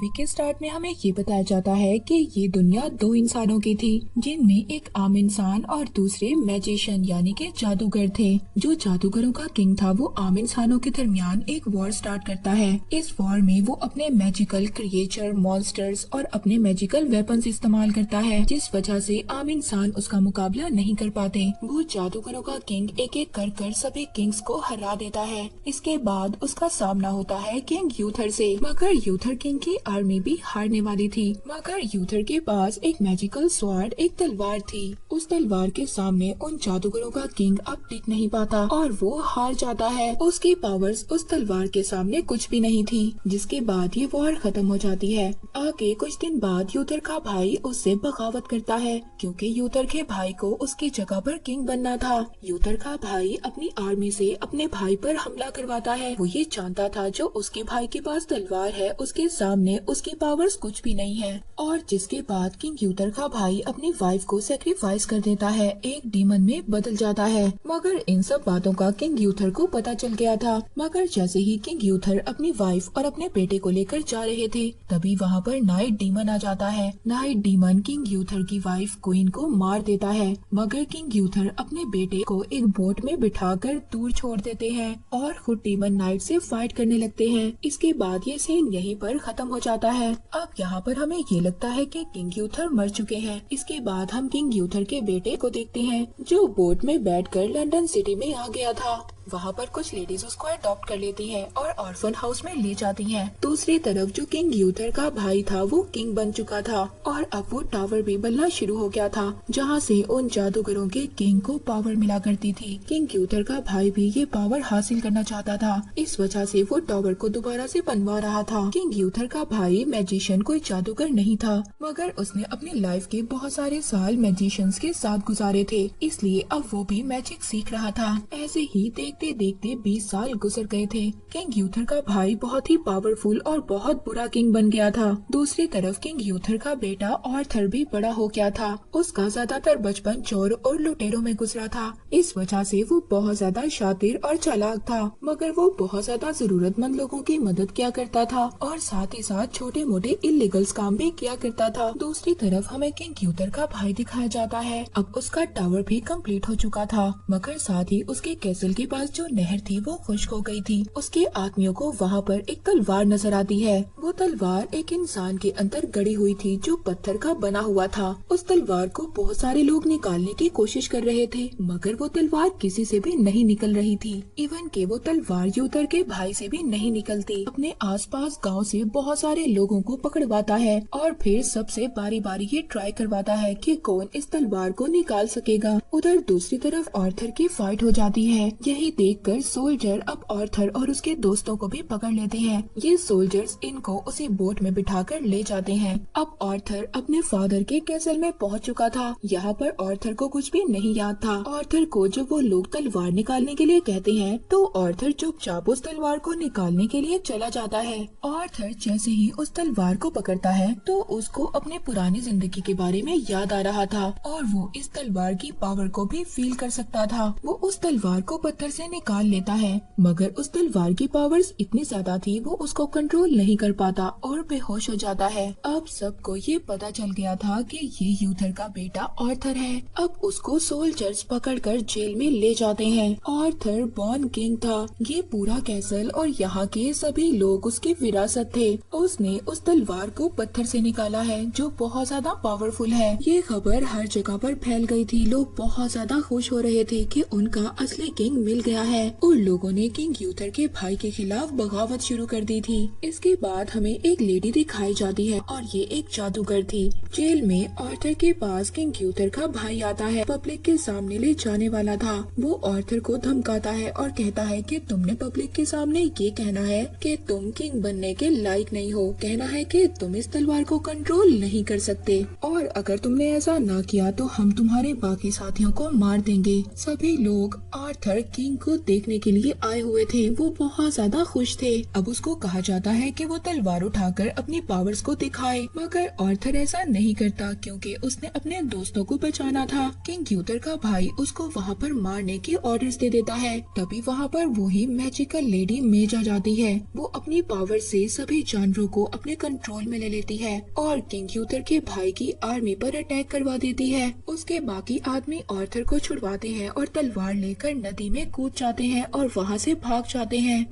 Movie के start में हमें ये बताया जाता है कि ये दुनिया दो इंसानों की थी, जिनमें एक आम इंसान और दूसरे मैजिशियन यानी कि जादूगर थे। जो जादूगरों का किंग था वो आम इंसानों के दरमियान एक वॉर स्टार्ट करता है। इस वॉर में वो अपने मैजिकल क्रिएचर, मॉन्स्टर्स और अपने मैजिकल वेपन्स इस्तेमाल करता है, जिस वजह से आम इंसान उसका मुकाबला नहीं कर पाते। वो जादूगरों का किंग एक एक कर सभी किंग्स को हरा देता है। इसके बाद उसका सामना होता है किंग यूथर से, मगर यूथर किंग की आर्मी भी हारने वाली थी। मगर यूथर के पास एक मैजिकल स्वॉर्ड, एक तलवार थी। उस तलवार के सामने उन जादूगरों का किंग अब टिक नहीं पाता और वो हार जाता है। उसकी पावर्स उस तलवार के सामने कुछ भी नहीं थी, जिसके बाद ये वॉर खत्म हो जाती है। आगे कुछ दिन बाद यूथर का भाई उससे बगावत करता है, क्योंकि यूथर के भाई को उसकी जगह पर किंग बनना था। यूथर का भाई अपनी आर्मी से अपने भाई पर हमला करवाता है। वो ये जानता था जो उसके भाई के पास तलवार है उसके सामने उसकी पावर्स कुछ भी नहीं है। और जिसके बाद किंग यूथर का भाई अपनी वाइफ को सेक्रीफाइस कर देता है, एक डीमन में बदल जाता है। मगर इन सब बातों का किंग यूथर को पता चल गया था। मगर जैसे ही किंग यूथर अपनी वाइफ और अपने बेटे को लेकर जा रहे थे, तभी वहाँ पर नाइट डीमन आ जाता है। नाइट डीमन किंग यूथर की वाइफ क्वीन को मार देता है, मगर किंग यूथर अपने बेटे को एक बोट में बिठाकर दूर छोड़ देते हैं और खुद डीमन नाइट से फाइट करने लगते हैं। इसके बाद ये सीन यहीं पर खत्म हो जाता है। अब यहाँ पर हमें ये लगता है कि किंग यूथर मर चुके हैं। इसके बाद हम किंग यूथर के बेटे को देखते हैं, जो बोट में बैठकर लंदन सिटी में आ गया था। वहाँ पर कुछ लेडीज उसको अडॉप्ट कर लेती हैं और ऑर्फन हाउस में ले जाती हैं। दूसरी तरफ जो किंग यूथर का भाई था वो किंग बन चुका था और अब वो टावर भी बनना शुरू हो गया था, जहाँ से उन जादूगरों के किंग को पावर मिला करती थी। किंग यूथर का भाई भी ये पावर हासिल करना चाहता था, इस वजह से वो टावर को दोबारा से बनवा रहा था। किंग यूथर का भाई मैजिशियन कोई जादूगर नहीं था, मगर उसने अपनी लाइफ के बहुत सारे साल मैजिशियंस के साथ गुजारे थे, इसलिए अब वो भी मैजिक सीख रहा था। ऐसे ही देखते देखते 20 साल गुजर गए थे। किंग यूथर का भाई बहुत ही पावरफुल और बहुत बुरा किंग बन गया था। दूसरी तरफ किंग यूथर का बेटा आर्थर भी बड़ा हो गया था। उसका ज्यादातर बचपन चोर और लुटेरों में गुजरा था, इस वजह से वो बहुत ज्यादा शातिर और चालाक था। मगर वो बहुत ज्यादा जरूरतमंद लोगों की मदद किया करता था और साथ ही साथ छोटे मोटे इलीगल्स काम भी किया करता था। दूसरी तरफ हमें किंग यूथर का भाई दिखाया जाता है। अब उसका टावर भी कंप्लीट हो चुका था, मगर साथ ही उसके कैसल के पास जो नहर थी वो खुश्क हो गई थी। उसके आदमियों को वहाँ पर एक तलवार नजर आती है। वो तलवार एक इंसान के अंदर गड़ी हुई थी जो पत्थर का बना हुआ था। उस तलवार को बहुत सारे लोग निकालने की कोशिश कर रहे थे, मगर वो तलवार किसी से भी नहीं निकल रही थी। इवन के वो तलवार यूथर के भाई से भी नहीं निकलती। अपने आसपास गांव से बहुत सारे लोगों को पकड़वाता है और फिर सबसे बारी बारी ये ट्राई करवाता है कि कौन इस तलवार को निकाल सकेगा। उधर दूसरी तरफ आर्थर की फाइट हो जाती है। यही देखकर सोल्जर अब आर्थर और उसके दोस्तों को भी पकड़ लेते हैं। ये सोल्जर्स इनको उसी बोट में बिठाकर ले जाते हैं। अब आर्थर अपने फादर के कैसल में पहुंच चुका था। यहाँ पर आर्थर को कुछ भी नहीं याद था। आर्थर को जब वो लोग तलवार निकालने के लिए कहते हैं, तो आर्थर चुपचाप उस तलवार को निकालने के लिए चला जाता है। आर्थर जैसे ही उस तलवार को पकड़ता है, तो उसको अपने पुरानी जिंदगी के बारे में याद आ रहा था और वो इस तलवार की पावर को भी फील कर सकता था। वो उस तलवार को पत्थर से निकाल लेता है, मगर उस तलवार की पावर्स इतनी ज्यादा थी वो उसको कंट्रोल नहीं कर पाता और बेहोश हो जाता है। अब सबको ये पता चल गया था कि ये यूथर का बेटा आर्थर है। अब उसको सोल्जर्स पकड़कर जेल में ले जाते हैं। आर्थर बॉर्न किंग था। ये पूरा कैसल और यहाँ के सभी लोग उसकी विरासत थे। उसने उस तलवार को पत्थर से निकाला है जो बहुत ज्यादा पावरफुल है। ये खबर हर जगह पर फैल गई थी। लोग बहुत ज्यादा खुश हो रहे थे कि उनका असली किंग मिल गया है और लोगों ने किंग यूथर के भाई के खिलाफ बगावत शुरू कर दी थी। इसके बाद हमें एक लेडी दिखाई जाती है और ये एक जादूगर थी। जेल में आर्थर के पास किंग यूथर का भाई आता है। पब्लिक के सामने ले जाने वाला था। वो आर्थर को धमकाता है और कहता है कि तुमने पब्लिक के सामने ये कहना है कि तुम किंग बनने के लायक नहीं हो, कहना है कि तुम इस तलवार को कंट्रोल नहीं कर सकते और अगर तुमने ऐसा ना किया तो हम तुम्हारे बाकी साथियों को मार देंगे। सभी लोग आर्थर किंग को देखने के लिए आए हुए थे वो बहुत ज्यादा खुश थे। अब उसको कहा जाता है कि वो तलवार उठाकर अपनी पावर्स को दिखाए, मगर आर्थर ऐसा नहीं करता क्योंकि उसने अपने दोस्तों को बचाना था। किंग यूथर का भाई उसको वहाँ पर मारने के ऑर्डर्स दे देता है। तभी वहाँ पर वही मैजिकल लेडी मेज आ जाती है। वो अपनी पावर से सभी जानवरों को अपने कंट्रोल में ले लेती है और किंग यूथर के भाई की आर्मी पर अटैक करवा देती है। उसके बाकी आदमी आर्थर को छुड़वाते हैं और तलवार लेकर नदी में कूद जाते हैं और वहाँ से भाग जाते हैं।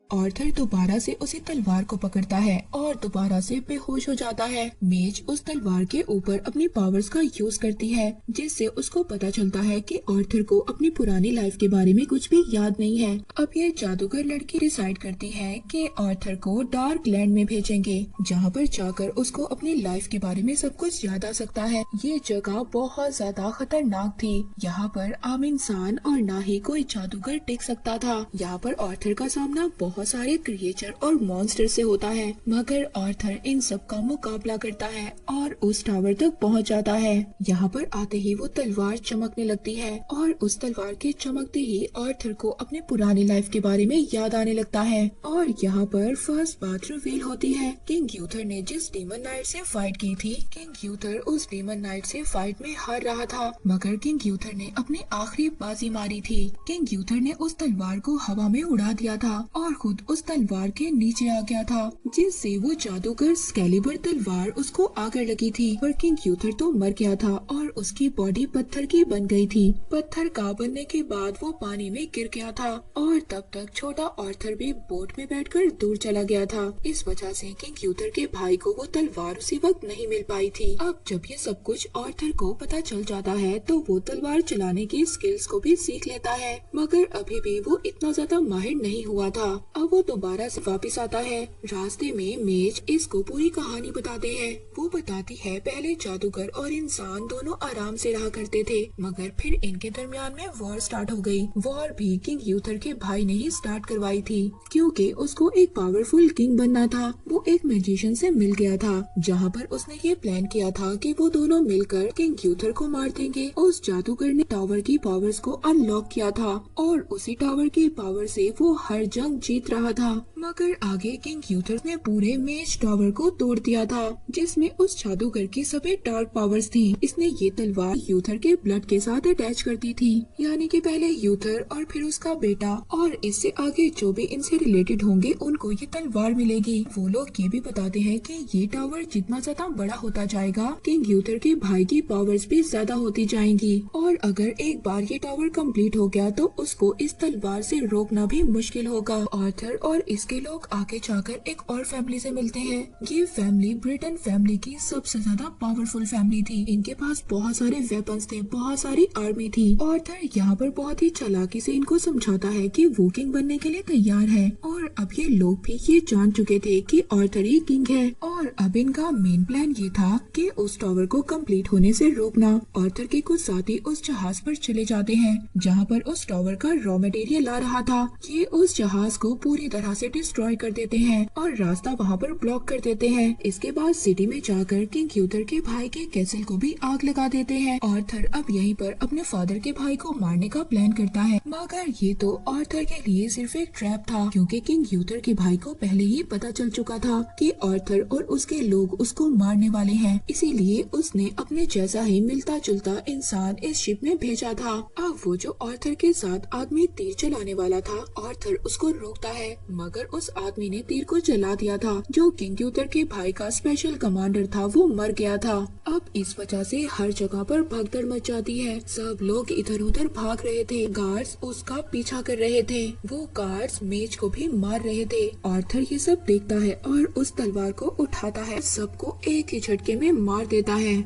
आर्थर दोबारा से उसी तलवार को पकड़ता है और दोबारा से बेहोश हो जाता है। मेज उस तलवार के ऊपर अपनी पावर्स का यूज करती है, जिससे उसको पता चलता है कि आर्थर को अपनी पुरानी लाइफ के बारे में कुछ भी याद नहीं है। अब ये जादूगर लड़की डिसाइड करती है कि आर्थर को डार्क लैंड में भेजेंगे, जहाँ पर जाकर उसको अपनी लाइफ के बारे में सब कुछ याद आ सकता है। ये जगह बहुत ज्यादा खतरनाक थी। यहाँ पर आम इंसान और ना ही कोई जादूगर टिक सकता था। यहाँ पर आर्थर का सामना बहुत सारे क्रिएचर और मॉन्स्टर से होता है, मगर आर्थर इन सब का मुकाबला करता है और उस टावर तक पहुंच जाता है। यहाँ पर आते ही वो तलवार चमकने लगती है और उस तलवार के चमकते ही आर्थर को अपने पुरानी लाइफ के बारे में याद आने लगता है। और यहाँ पर फर्स्ट बात रिवील होती है। किंग यूथर ने जिस डीमन नाइट से फाइट की थी, किंग यूथर उस डीमन नाइट से फाइट में हार रहा था, मगर किंग यूथर ने अपनी आखिरी बाजी मारी थी। किंग यूथर ने उस तलवार को हवा में उड़ा दिया था और खुद उस तलवार के नीचे आ गया था, जिससे वो जादूगर एक्सकैलिबर तलवार उसको आकर लगी थी। पर किंग यूथर तो मर गया था और उसकी बॉडी पत्थर की बन गई थी। पत्थर का बनने के बाद वो पानी में गिर गया था और तब तक छोटा आर्थर भी बोट में बैठकर दूर चला गया था। इस वजह से किंग यूथर के भाई को वो तलवार उसी वक्त नहीं मिल पाई थी। अब जब ये सब कुछ आर्थर को पता चल जाता है तो वो तलवार चलाने की स्किल्स को भी सीख लेता है, मगर अभी भी वो इतना ज्यादा माहिर नहीं हुआ था। अब वो दोबारा से वापस आता है। रास्ते में मेज इसको पूरी कहानी बताते हैं। वो बताती है पहले जादूगर और इंसान दोनों आराम से रहा करते थे, मगर फिर इनके दरमियान में वॉर स्टार्ट हो गई। वॉर भी किंग यूथर के भाई ने ही स्टार्ट करवाई थी, क्योंकि उसको एक पावरफुल किंग बनना था। वो एक मैजिशियन से मिल गया था, जहाँ पर उसने ये प्लान किया था कि वो दोनों मिलकर किंग यूथर को मार देंगे। उस जादूगर ने टावर की पावर्स को अनलॉक किया था और उसी टावर की पावर से वो हर जंग जीत रहा था। मगर आगे किंग यूथर ने पूरे मेज टावर को तोड़ दिया था, जिसमें उस जादूगर की सभी डार्क पावर्स थी। इसने ये तलवार यूथर के ब्लड के साथ अटैच कर दी थी, यानी कि पहले यूथर और फिर उसका बेटा और इससे आगे जो भी इनसे रिलेटेड होंगे उनको ये तलवार मिलेगी। वो लोग ये भी बताते हैं कि ये टावर जितना ज्यादा बड़ा होता जाएगा, किंग यूथर के भाई की पावर्स भी ज्यादा होती जाएंगी और अगर एक बार ये टावर कंप्लीट हो गया तो उसको इस तलवार से रोकना भी मुश्किल होगा। आर्थर और इसके लोग आगे जाकर एक और फैमिली से मिलते हैं। ये फैमिली ब्रिटेन फैमिली की सबसे ज्यादा पावरफुल फैमिली थी। इनके पास बहुत सारे वेपन्स थे, बहुत सारी आर्मी थी। आर्थर यहाँ पर बहुत ही चालाकी से इनको समझाता है कि वो किंग बनने के लिए तैयार है और अब ये लोग भी ये जान चुके थे कि आर्थर ही किंग है और अब इनका मेन प्लान ये था कि उस टावर को कंप्लीट होने से रोकना। आर्थर के कुछ साथी उस जहाज पर चले जाते हैं जहाँ पर उस टावर का रॉ मटेरियल ला रहा था। ये उस जहाज को पूरी तरह से डिस्ट्रॉय कर देते हैं और रास्ता वहाँ पर ब्लॉक कर देते हैं। इसके बाद सिटी में जाकर किंग यूथर के भाई के कैसल को भी आग लगा देते हैं। आर्थर अब यहीं पर अपने फादर के भाई को मारने का प्लान करता है, मगर ये तो आर्थर के लिए सिर्फ एक ट्रैप था, क्योंकि किंग यूथर के भाई को पहले ही पता चल चुका था कि आर्थर और उसके लोग उसको मारने वाले हैं। इसीलिए उसने अपने जैसा ही मिलता जुलता इंसान इस शिप में भेजा था। अब वो जो आर्थर के साथ आदमी तीर चलाने वाला था, आर्थर उसको रोकता है, मगर उस आदमी ने तीर को चला दिया था। जो किंग यूथर के भाई का स्पेशल कमांडर था वो मर गया था। अब इस वजह से हर जगह पर भगदड़ मच जाती है। सब लोग इधर उधर भाग रहे थे, गार्ड्स उसका पीछा कर रहे थे, वो गार्ड्स मेज को भी मार रहे थे। आर्थर ये सब देखता है और उस तलवार को उठाता है, सबको एक ही झटके में मार देता है।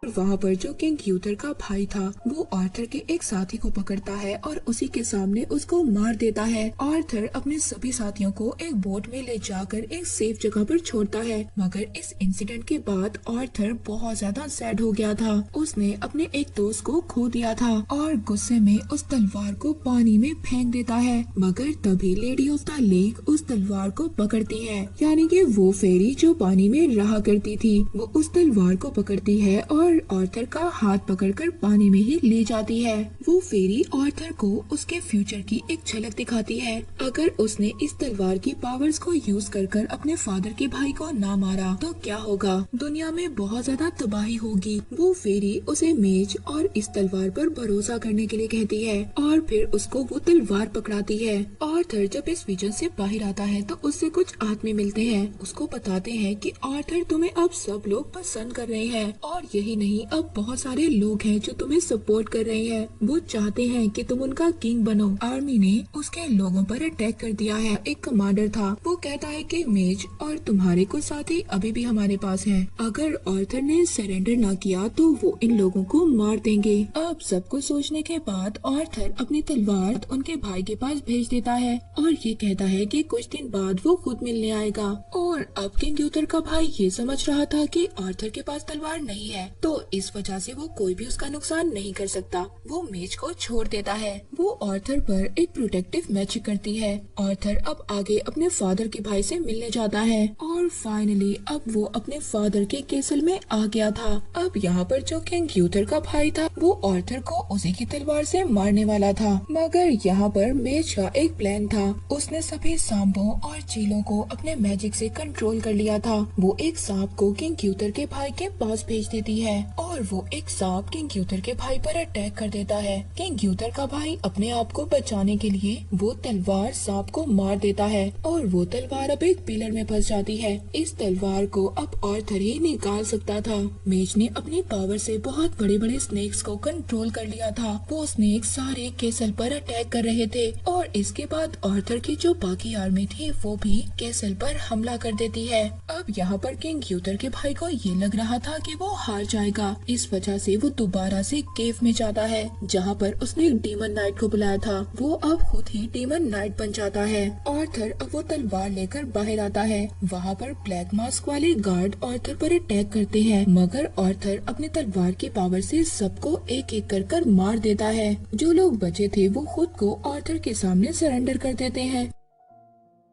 वहाँ पर जो किंग यूथर का भाई था वो आर्थर के एक साथी को पकड़ता है और उसी के सामने उसको मार देता है। आर्थर अपने सभी साथियों को एक बोट में ले जाकर एक सेफ जगह पर छोड़ता है, मगर इस इंसिडेंट के बाद आर्थर बहुत ज्यादा सैड हो गया था। उसने अपने एक दोस्त को खो दिया था और गुस्से में उस तलवार को पानी में फेंक देता है, मगर तभी लेडी ऑफ द लेक उस तलवार को पकड़ती है, यानी कि वो फेरी जो पानी में रहा करती थी वो उस तलवार को पकड़ती है और और आर्थर का हाथ पकड़कर पानी में ही ले जाती है। वो फेरी आर्थर को उसके फ्यूचर की एक झलक दिखाती है। अगर उसने इस तलवार की पावर्स को यूज कर अपने फादर के भाई को ना मारा तो क्या होगा, दुनिया में बहुत ज्यादा तबाही होगी। वो फेरी उसे मेज और इस तलवार पर भरोसा करने के लिए कहती है और फिर उसको वो तलवार पकड़ाती है। आर्थर जब इस विजन से बाहर आता है तो उससे कुछ आदमी मिलते हैं, उसको बताते हैं कि आर्थर तुम्हें अब सब लोग पसंद कर रहे हैं और यही नहीं, अब बहुत सारे लोग हैं जो तुम्हें सपोर्ट कर रहे हैं। वो चाहते हैं कि तुम उनका किंग बनो। आर्मी ने उसके लोगों पर अटैक कर दिया है। एक कमांडर था, वो कहता है कि मेज और तुम्हारे कुछ साथी अभी भी हमारे पास हैं। अगर आर्थर ने सरेंडर ना किया तो वो इन लोगों को मार देंगे। अब सब कुछ सोचने के बाद आर्थर अपनी तलवार उनके भाई के पास भेज देता है और ये कहता है कि कुछ दिन बाद वो खुद मिलने आएगा। और अब किंग यूथर का भाई ये समझ रहा था कि आर्थर के पास तलवार नहीं है, तो इस वजह से वो कोई भी उसका नुकसान नहीं कर सकता। वो मेज को छोड़ देता है। वो आर्थर पर एक प्रोटेक्टिव मैजिक करती है। आर्थर अब आगे अपने फादर के भाई से मिलने जाता है और फाइनली अब वो अपने फादर के केसल में आ गया था। अब यहाँ पर जो किंग यूथर का भाई था वो आर्थर को उसी की तलवार से मारने वाला था, मगर यहाँ पर मेज का एक प्लान था। उसने सभी सांपों और चीलों को अपने मैजिक से कंट्रोल कर लिया था। वो एक सांप को किंग यूथर के भाई के पास भेज देती है और वो एक सांप किंग यूथर के भाई पर अटैक कर देता है। किंग यूथर का भाई अपने आप को बचाने के लिए वो तलवार सांप को मार देता है और वो तलवार अब एक पिलर में फंस जाती है। इस तलवार को अब आर्थर ही निकाल सकता था। मेज ने अपनी पावर से बहुत बड़े बड़े स्नेक्स को कंट्रोल कर लिया था। वो स्नेक सारे केसल पर अटैक कर रहे थे और इसके बाद आर्थर की जो बाकी आर्मी थी वो भी केसल पर हमला कर देती है। अब यहाँ पर किंग यूथर के भाई को ये लग रहा था कि वो हार जाएगा। इस वजह से वो दोबारा से केव में जाता है जहाँ पर उसने एक डीमन नाइट को बुलाया था। वो अब खुद ही डीमन नाइट बन जाता है। आर्थर अब वो तलवार लेकर बाहर आता है। वहाँ पर ब्लैक मास्क वाले गार्ड आर्थर पर अटैक करते हैं, मगर आर्थर अपनी तलवार की पावर से सबको एक एक कर मार देता है। जो लोग बचे थे वो खुद को आर्थर के सामने सरेंडर कर देते हैं।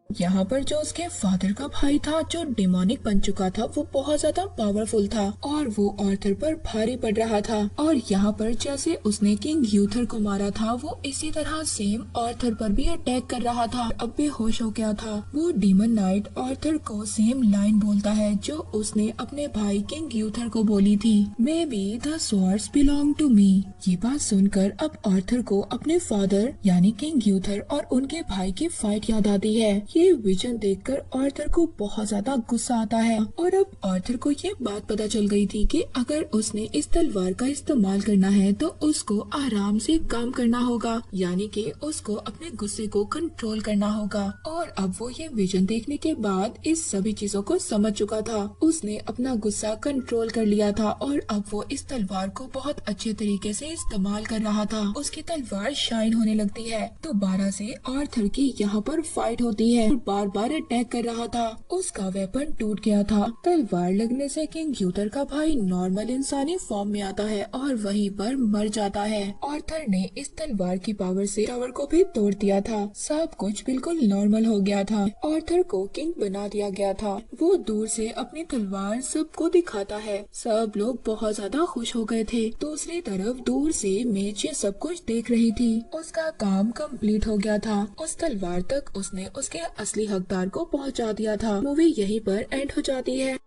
यहाँ पर जो उसके फादर का भाई था जो डिमोनिक बन चुका था वो बहुत ज्यादा पावरफुल था और वो आर्थर पर भारी पड़ रहा था। और यहाँ पर जैसे उसने किंग यूथर को मारा था वो इसी तरह सेम आर्थर पर भी अटैक कर रहा था। अब बेहोश हो गया था। वो डीमन नाइट आर्थर को सेम लाइन बोलता है जो उसने अपने भाई किंग यूथर को बोली थी, maybe the swords belong to me. ये बात सुनकर अब आर्थर को अपने फादर यानी किंग यूथर और उनके भाई की फाइट याद आती है। ये विजन देखकर आर्थर को बहुत ज्यादा गुस्सा आता है और अब आर्थर को ये बात पता चल गई थी कि अगर उसने इस तलवार का इस्तेमाल करना है तो उसको आराम से काम करना होगा, यानी कि उसको अपने गुस्से को कंट्रोल करना होगा। और अब वो ये विजन देखने के बाद इस सभी चीजों को समझ चुका था। उसने अपना गुस्सा कंट्रोल कर लिया था और अब वो इस तलवार को बहुत अच्छे तरीके से इस्तेमाल कर रहा था। उसकी तलवार शाइन होने लगती है। दोबारा से आर्थर की यहाँ पर फाइट होती है। बार बार अटैक कर रहा था। उसका वेपन टूट गया था। तलवार लगने से किंग यूथर का भाई नॉर्मल इंसानी फॉर्म में आता है और वहीं पर मर जाता है। आर्थर ने इस तलवार की पावर से टावर को भी तोड़ दिया था। सब कुछ बिल्कुल नॉर्मल हो गया था। आर्थर को किंग बना दिया गया था। वो दूर से अपनी तलवार सबको दिखाता है। सब लोग बहुत ज्यादा खुश हो गए थे। दूसरी तरफ दूर से मेज ये सब कुछ देख रही थी। उसका काम कंप्लीट हो गया था। उस तलवार तक उसने उसके असली हकदार को पहुंचा दिया था। मूवी यहीं पर एंड हो जाती है।